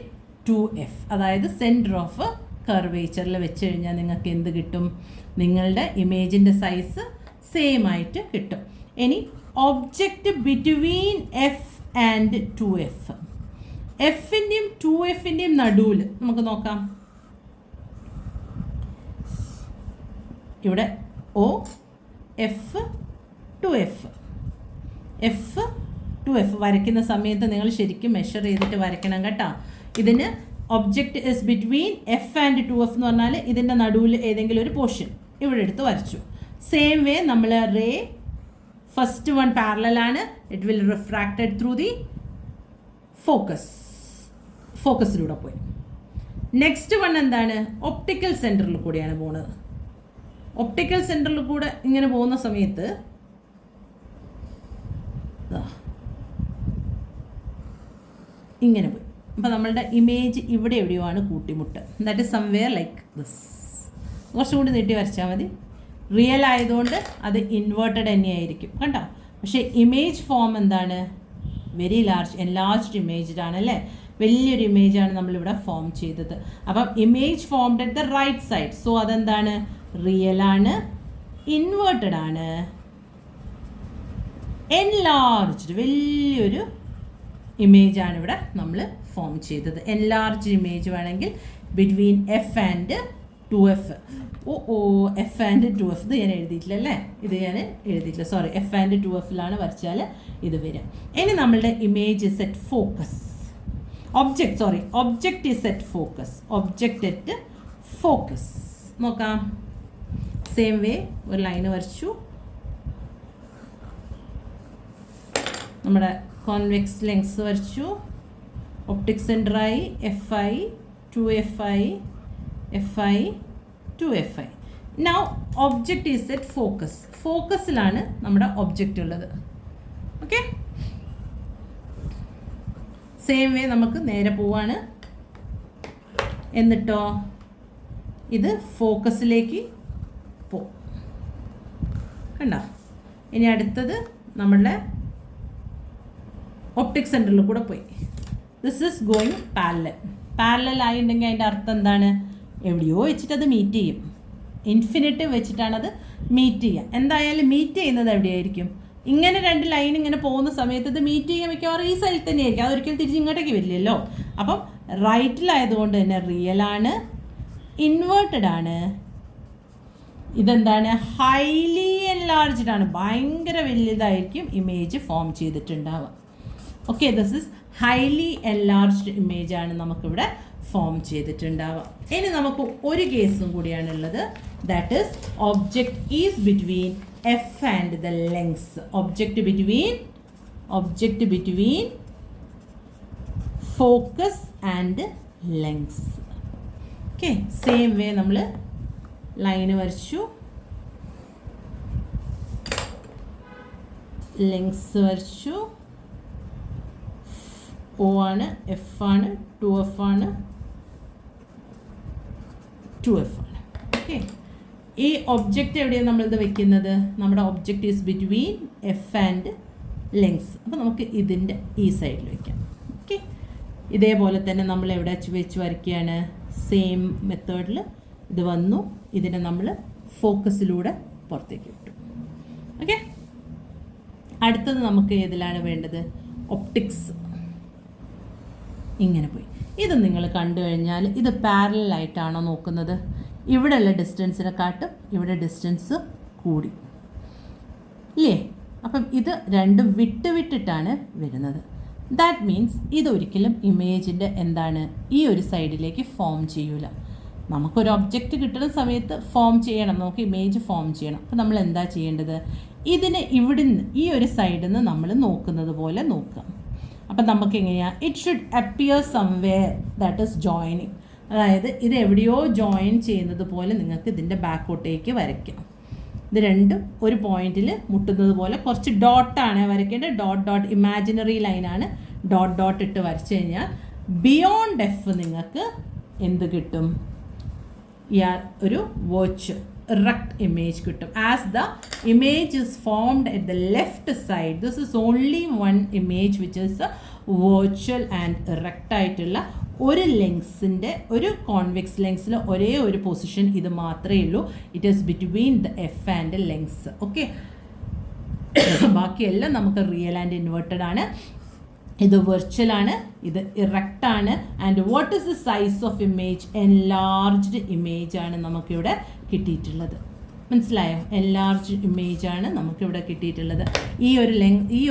2f. അതായത് സെൻറ്റർ ഓഫ് കർവേച്ചറിൽ വെച്ച് കഴിഞ്ഞാൽ നിങ്ങൾക്ക് എന്ത് കിട്ടും? നിങ്ങളുടെ ഇമേജിൻ്റെ സൈസ് സെയിം ആയിട്ട് കിട്ടും. ഇനി object between F and 2f. എഫിൻ്റെയും 2fൻ്റെയും നടുവിൽ നമുക്ക് നോക്കാം. ഇവിടെ O, F 2f. F 2f വരയ്ക്കുന്ന സമയത്ത് നിങ്ങൾ ശരിക്കും മെഷർ ചെയ്തിട്ട് വരയ്ക്കണം കേട്ടോ. ഇതിന് object is between F and 2f എന്ന് പറഞ്ഞാൽ ഇതിൻ്റെ നടുവിൽ ഏതെങ്കിലും ഒരു പോർഷൻ ഇവിടെ എടുത്ത് വരച്ചു. സെയിം വേ നമ്മൾ റേ ഫസ്റ്റ് വൺ പാരലലാണ്, it will refracted through the ഫോക്കസിലൂടെ പോയി. നെക്സ്റ്റ് വൺ എന്താണ്? ഒപ്റ്റിക്കൽ സെൻറ്ററിൽ കൂടിയാണ് പോകുന്നത്. ഒപ്റ്റിക്കൽ സെൻറ്ററിൽ കൂടെ ഇങ്ങനെ പോകുന്ന സമയത്ത് ഇങ്ങനെ പോയി. അപ്പോൾ നമ്മളുടെ ഇമേജ് ഇവിടെ എവിടെയോ ആണ് കൂട്ടിമുട്ട്. That is somewhere like this. കുറച്ചും കൂടി നീട്ടി വരച്ചാൽ മതി. റിയൽ ആയതുകൊണ്ട് അത് ഇൻവേർട്ടഡ് തന്നെയായിരിക്കും കണ്ടോ. പക്ഷേ ഇമേജ് ഫോം എന്താണ്? വെരി ലാർജ്, എൻലാർജ്ഡ് ഇമേജ് ആണല്ലേ. വലിയൊരു ഇമേജാണ് നമ്മളിവിടെ ഫോം ചെയ്തത്. അപ്പം image formed at the right side. So അതെന്താണ്? റിയൽ ആണ്, ഇൻവേർട്ടഡ് ആണ്, എൻലാർജ്ഡ് വലിയൊരു ഇമേജാണ് ഇവിടെ നമ്മൾ ഫോം ചെയ്തത്. എൻലാർജ് ഇമേജ് വേണമെങ്കിൽ between F and 2F. F and 2F ഇത് ഞാൻ എഴുതിയിട്ടില്ല അല്ലേ, ഇത് ഞാൻ എഴുതിയിട്ടില്ല, സോറി. എഫ് ആൻഡ് 2Fലാണ് വരച്ചാൽ ഇത് വരും. ഇനി നമ്മളുടെ image set focus, object is set focus, object at focus. നോക്കാം, സെയിം വേ ഒരു ലൈന് വരച്ചു. നമ്മുടെ കോൺവെക്സ് ലെങ്സ് വരച്ചു, ഒപ്റ്റിക് സെൻറ്ററായി FI 2FI FI 2FI. Now object is set focus, ഫോക്കസിലാണ് നമ്മുടെ ഒബ്ജക്റ്റ് ഉള്ളത്. ഓക്കെ, സെയിം വേ നമുക്ക് നേരെ പോവാണ്. എന്നിട്ടോ ഇത് ഫോക്കസിലേക്ക് പോകും, കണ്ടോ? ഇനി അടുത്തത് നമ്മളുടെ ഒപ്റ്റിക് സെൻറ്ററിൽ കൂടെ പോയി. ദിസ് ഈസ് ഗോയിങ് പാരലൽ ആയിട്ടുണ്ടെങ്കിൽ അതിൻ്റെ അർത്ഥം എന്താണ്? എവിടെയോ വെച്ചിട്ട് അത് മീറ്റ് ചെയ്യും. ഇൻഫിനിറ്റ് വെച്ചിട്ടാണത് മീറ്റ് ചെയ്യുക. എന്തായാലും മീറ്റ് ചെയ്യുന്നത് എവിടെയായിരിക്കും? ഇങ്ങനെ രണ്ട് ലൈൻ ഇങ്ങനെ പോകുന്ന സമയത്ത് ഇത് മീറ്റ് ചെയ്യാൻ മിക്കവാറും ഈ സൈഡിൽ തന്നെയായിരിക്കും, അതൊരിക്കലും തിരിച്ച് ഇങ്ങോട്ടേക്ക് വരില്ലല്ലോ. അപ്പം റൈറ്റിലായതുകൊണ്ട് തന്നെ റിയലാണ്, ഇൻവേർട്ടഡ് ആണ്. ഇതെന്താണ്? ഹൈലി എൻലാർജ്ഡ് ആണ്, ഭയങ്കര വലുതായിരിക്കും ഇമേജ് ഫോം ചെയ്തിട്ടുണ്ടാവുക. ഓക്കെ, this is highly enlarged image ആണ് നമുക്കിവിടെ ഫോം ചെയ്തിട്ടുണ്ടാവുക. ഇനി നമുക്ക് ഒരു കേസും കൂടിയാണുള്ളത്, that is object is between F and the lens. Object between focus and lens. Okay, same way നമ്മൾ ലൈന് വരച്ചു, ലെങ്സ് വരച്ചു. O ആണ്, F ആണ്, 2F ആണ്, 2F ആണ്. ഓക്കെ, ഈ ഒബ്ജക്റ്റ് എവിടെയാണ് നമ്മളിത് വെക്കുന്നത്? നമ്മുടെ object is between F and lengths. അപ്പോൾ നമുക്ക് ഇതിൻ്റെ ഈ സൈഡിൽ വയ്ക്കാം. ഓക്കെ, ഇതേപോലെ തന്നെ നമ്മൾ എവിടെ വെച്ച് വരയ്ക്കുകയാണ്? സെയിം മെത്തേഡിൽ ഇത് വന്നു, ഇതിനെ നമ്മൾ ഫോക്കസിലൂടെ പുറത്തേക്ക് വിട്ടു. ഓക്കെ, അടുത്തത് നമുക്ക് ഏതിലാണ് വേണ്ടത്? ഒപ്റ്റിക്സ്. ഇങ്ങനെ പോയി. ഇത് നിങ്ങൾ കണ്ടു കഴിഞ്ഞാൽ ഇത് പാരലായിട്ടാണോ നോക്കുന്നത്? ഇവിടെയുള്ള ഡിസ്റ്റൻസിനെക്കാട്ടും ഇവിടെ ഡിസ്റ്റൻസ് കൂടി ഇല്ലേ? അപ്പം ഇത് രണ്ടും വിട്ടിട്ടാണ് വരുന്നത്. ദാറ്റ് മീൻസ് ഇതൊരിക്കലും ഇമേജിൻ്റെ എന്താണ് ഈ ഒരു സൈഡിലേക്ക് ഫോം ചെയ്യൂല. നമുക്കൊരു ഒബ്ജക്റ്റ് കിട്ടുന്ന സമയത്ത് ഫോം ചെയ്യണം, നമുക്ക് ഇമേജ് ഫോം ചെയ്യണം. അപ്പം നമ്മൾ എന്താ ചെയ്യേണ്ടത്? ഇതിനെ ഇവിടുന്ന് ഈ ഒരു സൈഡിൽ നിന്ന് നമ്മൾ നോക്കുന്നത് പോലെ നോക്കുക. അപ്പം നമുക്ക് എങ്ങനെയാണ്? It should appear somewhere that is joining. അതായത് ഇത് എവിടെയോ ജോയിൻ ചെയ്യുന്നത് പോലെ നിങ്ങൾക്ക് ഇതിൻ്റെ ബാക്കോട്ടേക്ക് വരയ്ക്കാം. ഇത് രണ്ടും ഒരു പോയിന്റിൽ മുട്ടുന്നത് പോലെ കുറച്ച് ഡോട്ടാണ് വരയ്ക്കേണ്ടത്. ഡോട്ട് ഇമാജിനറി ലൈനാണ്. ഡോട്ട് ഇട്ട് വരച്ചു കഴിഞ്ഞാൽ ബിയോണ്ട് എഫ് നിങ്ങൾക്ക് എന്ത് കിട്ടും? ഒരു വെർച്വൽ erect image കിട്ടും. As the image is formed at the left side, this is only one image which is virtual and erect ആയിട്ടുള്ള ഒരു ലെങ്സിൻ്റെ ഒരു കോൺവെക്സ് ലെങ്സിൽ ഒരേ ഒരു പൊസിഷൻ ഇത് മാത്രമേ ഉള്ളൂ. It is between the F and lens. Okay, ബാക്കിയെല്ലാം നമുക്ക് റിയൽ ആൻഡ് ഇൻവേർട്ടഡ് ആണ്. ഇത് വെർച്വൽ ആണ്, ഇത് ഇറക്റ്റ് ആണ്. And what is the size of image? Enlarged image ആണ് നമുക്കിവിടെ കിട്ടിയിട്ടുള്ളത്. മനസ്സിലായോ? എൻലാർജ് ഇമേജാണ് നമുക്കിവിടെ കിട്ടിയിട്ടുള്ളത്. ഈ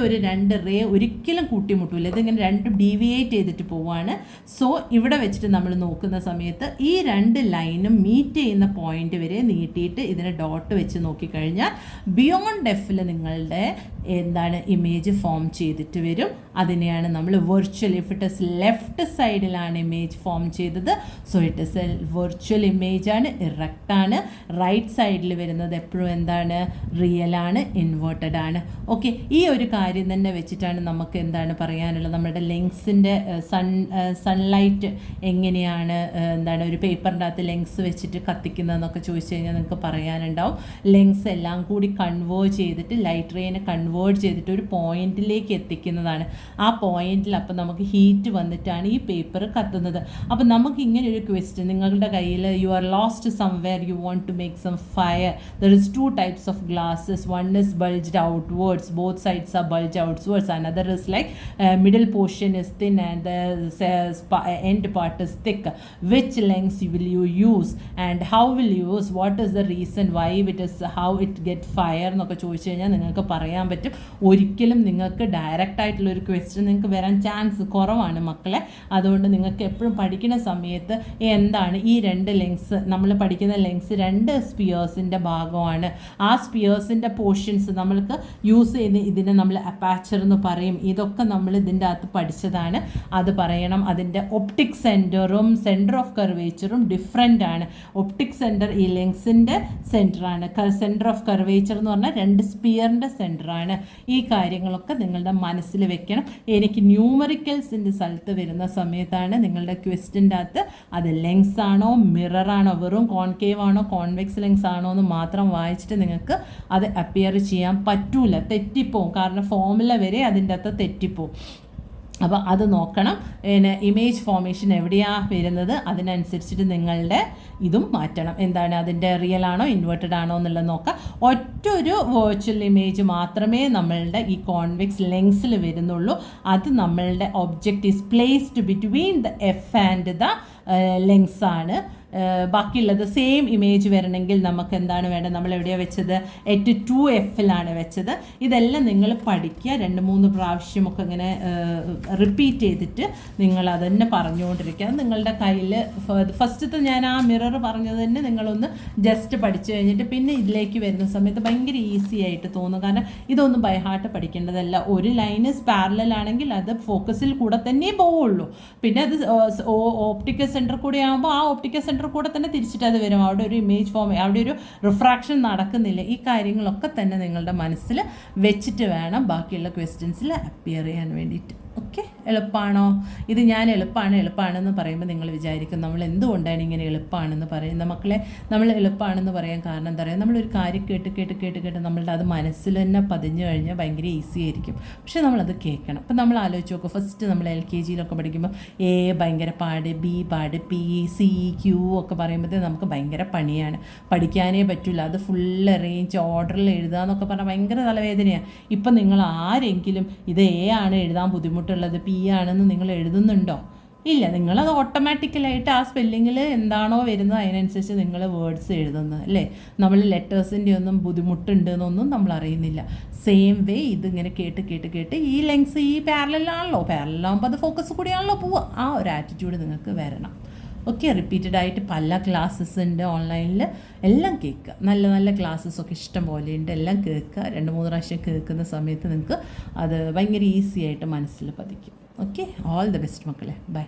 ഒരു രണ്ട് റേ ഒരിക്കലും കൂട്ടിമുട്ടില്ല. ഇതിങ്ങനെ രണ്ടും ഡീവിയേറ്റ് ചെയ്തിട്ട് പോവുകയാണ്. സോ ഇവിടെ വെച്ചിട്ട് നമ്മൾ നോക്കുന്ന സമയത്ത് ഈ രണ്ട് ലൈനും മീറ്റ് ചെയ്യുന്ന പോയിന്റ് വരെ നീട്ടിയിട്ട് ഇതിനെ ഡോട്ട് വെച്ച് നോക്കിക്കഴിഞ്ഞാൽ ബിയോണ്ട് എഫിൽ നിങ്ങളുടെ എന്താണ് ഇമേജ് ഫോം ചെയ്തിട്ട് വരും. അതിനെയാണ് നമ്മൾ virtual. If it is left സൈഡിലാണ് ഇമേജ് ഫോം ചെയ്തത്, so it is A virtual image ആണ്, ഇറക്റ്റ് ആണ്. റൈറ്റ് സൈഡിൽ വരുന്നത് എപ്പോഴും എന്താണ്? റിയൽ ആണ്, ഇൻവേർട്ടഡ് ആണ്. ഓക്കെ, ഈ ഒരു കാര്യം തന്നെ വെച്ചിട്ടാണ് നമുക്ക് എന്താണ് പറയാനുള്ളത്? നമ്മുടെ ലെങ്സിൻ്റെ സൺലൈറ്റ് എങ്ങനെയാണ് എന്താണ് ഒരു പേപ്പറിൻ്റെ അകത്ത് ലെങ്സ് വെച്ചിട്ട് കത്തിക്കുന്നതെന്നൊക്കെ ചോദിച്ചു കഴിഞ്ഞാൽ നിങ്ങൾക്ക് പറയാനുണ്ടാവും. ലെങ്സ് എല്ലാം കൂടി കൺവേർട്ട് ചെയ്തിട്ട് ലൈറ്റ് റേനെ കൺവേർട്ട് കൺവേർട്ട് ചെയ്തിട്ട് ഒരു പോയിന്റിലേക്ക് എത്തിക്കുന്നതാണ്. ആ പോയിന്റിൽ അപ്പോൾ നമുക്ക് ഹീറ്റ് വന്നിട്ടാണ് ഈ പേപ്പർ കത്തുന്നത്. അപ്പോൾ നമുക്ക് ഇങ്ങനെ ഒരു ക്വസ്റ്റ്യൻ നിങ്ങളുടെ കയ്യിൽ, you are lost somewhere, you want to make some fire, there is 2 types of glasses, one is bulged outwards, both sides are bulged outwards, another is like middle portion is thin and the end part is thick. Which length will you use and how will you use, what is the reason why it is, how it get fire എന്നൊക്കെ ചോദിച്ചു കഴിഞ്ഞാൽ നിങ്ങൾക്ക് പറയാൻ പറ്റും. ഒരിക്കലും നിങ്ങൾക്ക് direct ആയിട്ടുള്ളൊരു question നിങ്ങൾക്ക് വരാൻ ചാൻസ് കുറവാണ് മക്കളെ. അതുകൊണ്ട് നിങ്ങൾക്ക് എപ്പോഴും പഠിക്കുന്ന സമയത്ത് എന്താണ് ഈ 2 ലെങ്സ്, നമ്മൾ പഠിക്കുന്ന ലെങ്സ് 2 സ്പിയേഴ്സിൻ്റെ ഭാഗമാണ്. ആ സ്പിയേഴ്സിൻ്റെ പോർഷൻസ് നമ്മൾക്ക് യൂസ് ചെയ്യുന്ന ഇതിനെ നമ്മൾ അപ്പാച്ചർ എന്ന് പറയും. ഇതൊക്കെ നമ്മൾ ഇതിൻ്റെ അകത്ത് പഠിച്ചതാണ്, അത് പറയണം. അതിൻ്റെ ഒപ്റ്റിക് സെൻറ്ററും സെൻറ്റർ ഓഫ് കർവേച്ചറും ഡിഫറെൻ്റ് ആണ്. ഒപ്റ്റിക് സെൻറ്റർ ഈ ലെങ്സിൻ്റെ സെൻറ്ററാണ്. സെൻറ്റർ ഓഫ് കർവേച്ചർ എന്ന് പറഞ്ഞാൽ 2 സ്പിയറിൻ്റെ സെൻറ്ററാണ്. ഈ കാര്യങ്ങളൊക്കെ നിങ്ങളുടെ മനസ്സിൽ വെക്കണം. എനിക്ക് ന്യൂമറിക്കൽസിൻ്റെ സ്ഥലത്ത് വരുന്ന സമയത്താണ് നിങ്ങളുടെ ക്വസ്റ്റ്യൻ്റെ അകത്ത് അത് ലെങ്സ് ആണോ മിററാണോ, വെറും കോൺകേവ് ആണോ കോൺവെക്സ് ലെങ്സ് ആണോ എന്ന് മാത്രം വായിച്ചിട്ട് നിങ്ങൾക്ക് അത് അപ്പിയർ ചെയ്യാൻ പറ്റൂല, തെറ്റിപ്പോവും. കാരണം ഫോമുല വരെ അതിൻ്റെ അകത്ത് തെറ്റിപ്പോവും. അപ്പോൾ അത് നോക്കണം. പിന്നെ ഇമേജ് ഫോർമേഷൻ എവിടെയാണ് വരുന്നത്, അതിനനുസരിച്ചിട്ട് നിങ്ങളുടെ ഇതും മാറ്റണം. എന്താണ് അതിൻ്റെ റിയൽ ആണോ ഇൻവേർട്ടഡ് ആണോ എന്നുള്ളത് നോക്കാം. ഒറ്റൊരു വെർച്വൽ ഇമേജ് മാത്രമേ നമ്മളുടെ ഈ കോൺവെക്സ് ലെങ്സിൽ വരുന്നുള്ളൂ. അത് നമ്മളുടെ object is placed between the F and the lengths ആണ്. ബാക്കിയുള്ളത് സെയിം ഇമേജ് വരണമെങ്കിൽ നമുക്ക് എന്താണ് വേണ്ടത്, നമ്മൾ എവിടെയാണ് വെച്ചത്, 2Fലാണ് വെച്ചത്. ഇതെല്ലാം നിങ്ങൾ പഠിക്കുക. 2-3 പ്രാവശ്യമൊക്കെ ഇങ്ങനെ റിപ്പീറ്റ് ചെയ്തിട്ട് നിങ്ങൾ അതന്നെ പറഞ്ഞുകൊണ്ടിരിക്കുക. നിങ്ങളുടെ കയ്യിൽ ഫസ്റ്റത്തെ ഞാൻ ആ മിറർ പറഞ്ഞത് തന്നെ നിങ്ങളൊന്ന് ജസ്റ്റ് പഠിച്ചു കഴിഞ്ഞിട്ട് പിന്നെ ഇതിലേക്ക് വരുന്ന സമയത്ത് ഭയങ്കര ഈസി ആയിട്ട് തോന്നും. കാരണം ഇതൊന്നും ബൈ ഹാർട്ട് പഠിക്കേണ്ടതല്ല. ഒരു ലൈന് പാരലൽ ആണെങ്കിൽ അത് ഫോക്കസിൽ കൂടെ തന്നെ പോവുള്ളൂ. പിന്നെ അത് ഓപ്റ്റിക്കൽ സെൻറ്റർ കൂടെ ആകുമ്പോൾ ആ ഓപ്റ്റിക്കൽ സെൻറ്റർ കൂടെ തന്നെ തിരിച്ചിട്ട് അത് വരും. അവിടെ ഒരു ഇമേജ് അവിടെ ഒരു റിഫ്രാക്ഷൻ നടക്കുന്നില്ല. ഈ കാര്യങ്ങളൊക്കെ തന്നെ നിങ്ങളുടെ മനസ്സിൽ വെച്ചിട്ട് വേണം ബാക്കിയുള്ള ക്വസ്റ്റ്യൻസിൽ അപ്പിയർ ചെയ്യാൻ വേണ്ടിയിട്ട്. ഓക്കെ, എളുപ്പമാണോ? ഇത് ഞാൻ എളുപ്പമാണെന്ന് പറയുമ്പോൾ നിങ്ങൾ വിചാരിക്കും നമ്മൾ എന്തുകൊണ്ടാണ് ഇങ്ങനെ എളുപ്പമാണെന്ന് പറയുന്നത്. മക്കളെ, നമ്മൾ എളുപ്പമാണെന്ന് പറയാൻ കാരണം എന്താ പറയുക, നമ്മളൊരു കാര്യം കേട്ട് നമ്മളുടെ അത് മനസ്സിൽ തന്നെ പതിഞ്ഞു കഴിഞ്ഞാൽ ഭയങ്കര ഈസി ആയിരിക്കും. പക്ഷേ നമ്മളത് കേൾക്കണം. അപ്പം നമ്മൾ ആലോചിച്ച് നോക്കും, ഫസ്റ്റ് നമ്മൾ LKGയിലൊക്കെ പഠിക്കുമ്പോൾ A ഭയങ്കര പാട്, B പാട്, P C Q ഒക്കെ പറയുമ്പോഴത്തേ നമുക്ക് ഭയങ്കര പണിയാണ്, പഠിക്കാനേ പറ്റില്ല. അത് ഫുൾ അറേഞ്ച് ഓർഡറിൽ എഴുതുക എന്നൊക്കെ പറഞ്ഞാൽ ഭയങ്കര തലവേദനയാണ്. ഇപ്പം നിങ്ങൾ ആരെങ്കിലും ഇത് A ആണ് എഴുതാൻ ബുദ്ധിമുട്ടുള്ളത്, P ആണെന്ന് നിങ്ങൾ എഴുതുന്നുണ്ടോ? ഇല്ല. നിങ്ങളത് ഓട്ടോമാറ്റിക്കലായിട്ട് ആ സ്പെല്ലിങ്ങിൽ എന്താണോ വരുന്നത് അതിനനുസരിച്ച് നിങ്ങൾ വേർഡ്സ് എഴുതുന്നത് അല്ലേ. നമ്മൾ ലെറ്റേഴ്സിൻ്റെ ഒന്നും ബുദ്ധിമുട്ടുണ്ട് എന്നൊന്നും നമ്മൾ അറിയുന്നില്ല. സെയിം വേ ഇതിങ്ങനെ കേട്ട് ഈ ലെങ്സ് ഈ പാരലാകുമ്പോൾ അത് ഫോക്കസ് കൂടിയാണല്ലോ പോവുക. ആ ഒരു ആറ്റിറ്റ്യൂഡ് നിങ്ങൾക്ക് വരണം. ഓക്കെ, റിപ്പീറ്റഡ് ആയിട്ട് പല ക്ലാസ്സസ് ഉണ്ട് ഓൺലൈനിൽ, എല്ലാം കേൾക്കുക. നല്ല നല്ല ക്ലാസ്സസൊക്കെ ഇഷ്ടം പോലെയുണ്ട്, എല്ലാം കേൾക്കുക. 2-3 പ്രാവശ്യം കേൾക്കുന്ന സമയത്ത് നിങ്ങൾക്ക് അത് ഭയങ്കര ഈസി ആയിട്ട് മനസ്സിൽ പതിക്കും. ഓക്കെ, ഓൾ ദി ബെസ്റ്റ് മക്കളെ, ബൈ.